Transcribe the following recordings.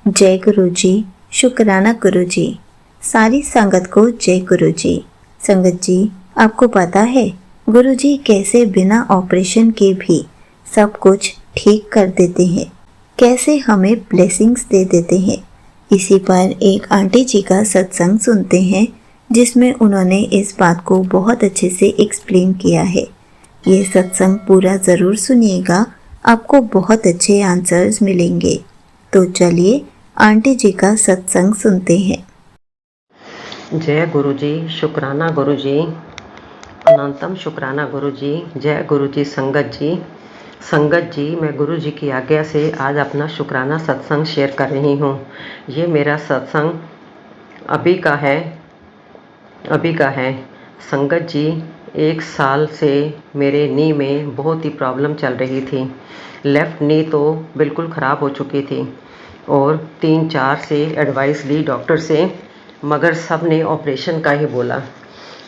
जय गुरु जी। शुक्राना गुरु जी। सारी संगत को जय गुरु जी। संगत जी, आपको पता है गुरु जी कैसे बिना ऑपरेशन के भी सब कुछ ठीक कर देते हैं, कैसे हमें ब्लेसिंग्स दे देते हैं। इसी पर एक आंटी जी का सत्संग सुनते हैं जिसमें उन्होंने इस बात को बहुत अच्छे से एक्सप्लेन किया है। ये सत्संग पूरा ज़रूर सुनिएगा, आपको बहुत अच्छे आंसर्स मिलेंगे। तो चलिए आंटी जी का सत्संग सुनते हैं। जय गुरु जी। शुक्राना गुरु जी। अनंतम शुक्राना गुरु जी। जय गुरु जी। संगत जी, मैं गुरु जी की आज्ञा से आज अपना शुक्राना सत्संग शेयर कर रही हूँ। ये मेरा सत्संग अभी का है। संगत जी, 1 साल से मेरे नी में बहुत ही प्रॉब्लम चल रही थी। लेफ़्ट नी तो बिल्कुल ख़राब हो चुकी थी और 3-4 से एडवाइस ली डॉक्टर से, मगर सब ने ऑपरेशन का ही बोला।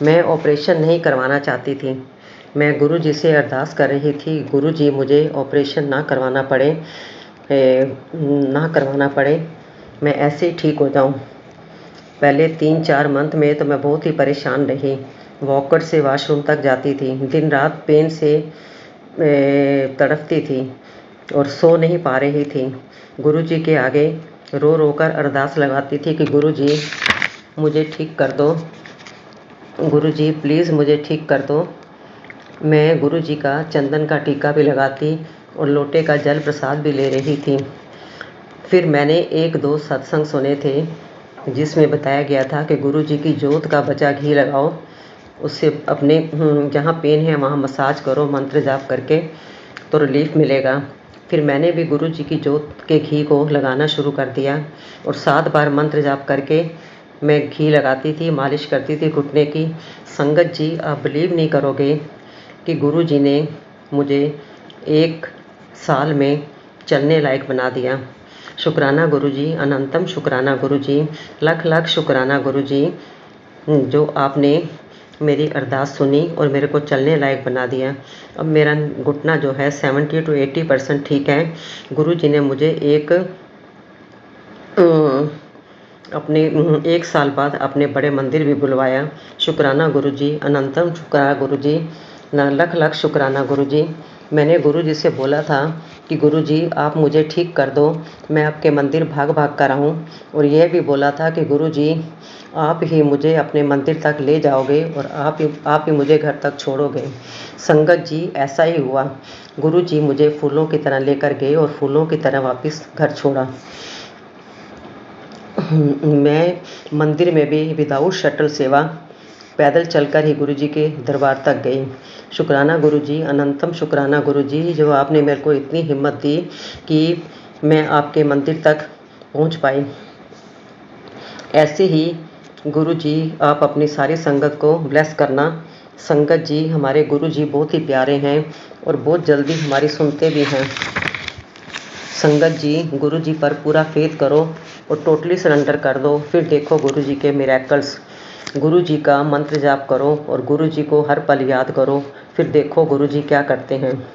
मैं ऑपरेशन नहीं करवाना चाहती थी। मैं गुरु जी से अरदास कर रही थी, गुरु जी मुझे ऑपरेशन ना करवाना पड़े, मैं ऐसे ही ठीक हो जाऊं। पहले 3-4 मंथ में तो मैं बहुत ही परेशान रही। वॉकर से वॉशरूम तक जाती थी, दिन रात पेन से तड़पती थी और सो नहीं पा रही थी। गुरु जी के आगे रो रो कर अरदास लगाती थी कि गुरु जी मुझे ठीक कर दो, गुरु जी प्लीज़ मुझे ठीक कर दो। मैं गुरु जी का चंदन का टीका भी लगाती और लोटे का जल प्रसाद भी ले रही थी। फिर मैंने 1-2 सत्संग सुने थे जिसमें बताया गया था कि गुरु जी की जोत का बचा घी लगाओ, उससे अपने जहाँ पेन है वहाँ मसाज करो मंत्र जाप करके, तो रिलीफ मिलेगा। फिर मैंने भी गुरु जी की जोत के घी को लगाना शुरू कर दिया और 7 बार मंत्र जाप करके मैं घी लगाती थी, मालिश करती थी घुटने की। संगत जी, आप बिलीव नहीं करोगे कि गुरु जी ने मुझे 1 साल में चलने लायक बना दिया। शुक्राना गुरु जी, अनंतम शुक्राना गुरु जी, लख लख शुक्राना गुरु जी, जो आपने मेरी अरदास सुनी और मेरे को चलने लायक बना दिया। अब मेरा घुटना जो है 70 to 80% ठीक है। गुरु जी ने मुझे अपने 1 साल बाद अपने बड़े मंदिर भी बुलवाया। शुक्राना गुरु जी, अनंतम शुक्राना गुरु जी, लख लख शुक्राना गुरु जी। मैंने गुरु जी से बोला था कि गुरु जी आप मुझे ठीक कर दो, मैं आपके मंदिर भाग भाग कर आऊँ, और यह भी बोला था कि गुरु जी आप ही मुझे अपने मंदिर तक ले जाओगे और आप ही मुझे घर तक छोड़ोगे। संगत जी, ऐसा ही हुआ। गुरु जी मुझे फूलों की तरह लेकर गए और फूलों की तरह वापस घर छोड़ा। मैं मंदिर में भी विदाउट शटल सेवा पैदल चलकर ही गुरु जी के दरबार तक गई। शुक्राना गुरु जी, अनंतम शुक्राना गुरु जी, जो आपने मेरे को इतनी हिम्मत दी कि मैं आपके मंदिर तक पहुंच पाई। ऐसे ही गुरु जी आप अपनी सारी संगत को ब्लेस करना। संगत जी, हमारे गुरु जी बहुत ही प्यारे हैं और बहुत जल्दी हमारी सुनते भी हैं। संगत जी, गुरु जी पर पूरा फेथ करो और टोटली सरेंडर कर दो, फिर देखो गुरु जी के मिरेकल्स। गुरु जी का मंत्र जाप करो और गुरु जी को हर पल याद करो, फिर देखो गुरु जी क्या करते हैं।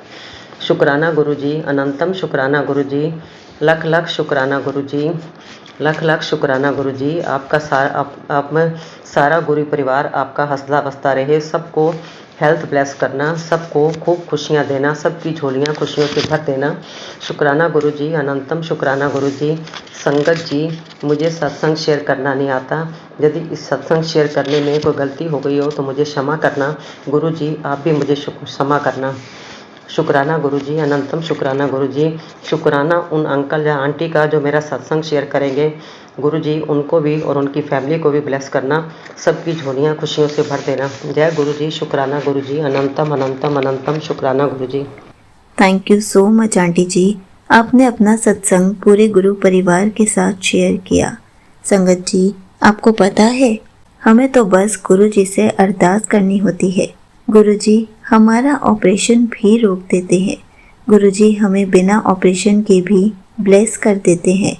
शुक्राना गुरु जी, अनंतम शुक्राना गुरु जी, लख लख शुक्राना गुरु जी, लख लख शुक्राना गुरु जी। आपका आप में सारा गुरु परिवार आपका हंसता बसता रहे, सबको हेल्थ ब्लेस करना, सबको खूब खुशियाँ देना, सबकी झोलियाँ खुशियों से भर देना। शुक्राना गुरु जी, अनंतम शुक्राना गुरु जी। संगत जी, मुझे सत्संग शेयर करना नहीं आता, यदि इस सत्संग शेयर करने में कोई गलती हो गई हो तो मुझे क्षमा करना। गुरु जी आप भी मुझे क्षमा करना। शुक्राना गुरु जी, अनंतम शुक्राना गुरु जी। शुक्राना उन अंकल या आंटी का जो मेरा सत्संग शेयर करेंगे, गुरु जी उनको भी और उनकी फैमिली को भी ब्लेस करना, सबकी झोलियाँ खुशियों से भर देना। जय गुरु जी। शुक्राना गुरु जी, अनंतम अनंतम अनंतम शुक्राना Guru ji. Thank you so much aunty ji, आपने अपना सत्संग पूरे गुरु परिवार के साथ शेयर किया। संगत जी, आपको पता है हमें तो बस गुरु जी से अरदास करनी होती है, गुरु जी हमारा ऑपरेशन भी रोक देते हैं। गुरु जी हमें बिना ऑपरेशन के भी ब्लेस कर देते हैं,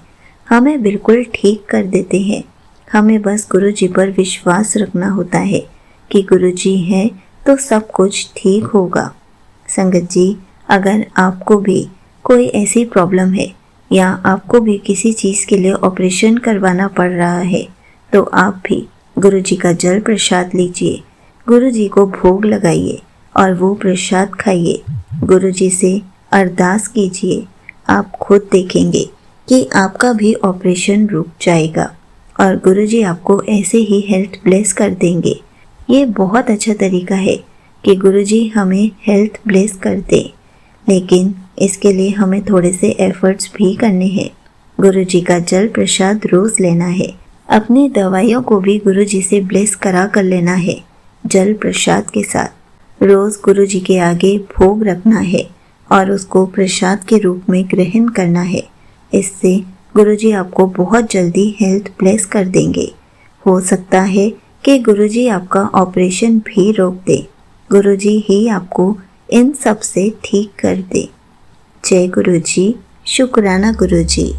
हमें बिल्कुल ठीक कर देते हैं। हमें बस गुरु जी पर विश्वास रखना होता है कि गुरु जी हैं तो सब कुछ ठीक होगा। संगत जी, अगर आपको भी कोई ऐसी प्रॉब्लम है या आपको भी किसी चीज़ के लिए ऑपरेशन करवाना पड़ रहा है तो आप भी गुरुजी का जल प्रसाद लीजिए, गुरुजी को भोग लगाइए और वो प्रसाद खाइए। गुरुजी से अरदास कीजिए, आप खुद देखेंगे कि आपका भी ऑपरेशन रुक जाएगा और गुरुजी आपको ऐसे ही हेल्थ ब्लेस कर देंगे। ये बहुत अच्छा तरीका है कि गुरुजी हमें हेल्थ ब्लेस कर दे, लेकिन इसके लिए हमें थोड़े से एफर्ट्स भी करने हैं। गुरुजी का जल प्रसाद रोज़ लेना है। अपनी दवाइयों को भी गुरुजी से ब्लेस करा कर लेना है। जल प्रसाद के साथ रोज़ गुरुजी के आगे भोग रखना है और उसको प्रसाद के रूप में ग्रहण करना है। इससे गुरुजी आपको बहुत जल्दी हेल्थ ब्लेस कर देंगे। हो सकता है कि गुरुजी आपका ऑपरेशन भी रोक दे। गुरुजी ही आपको इन सब से ठीक कर दे। जय गुरुजी, शुक्राना गुरुजी।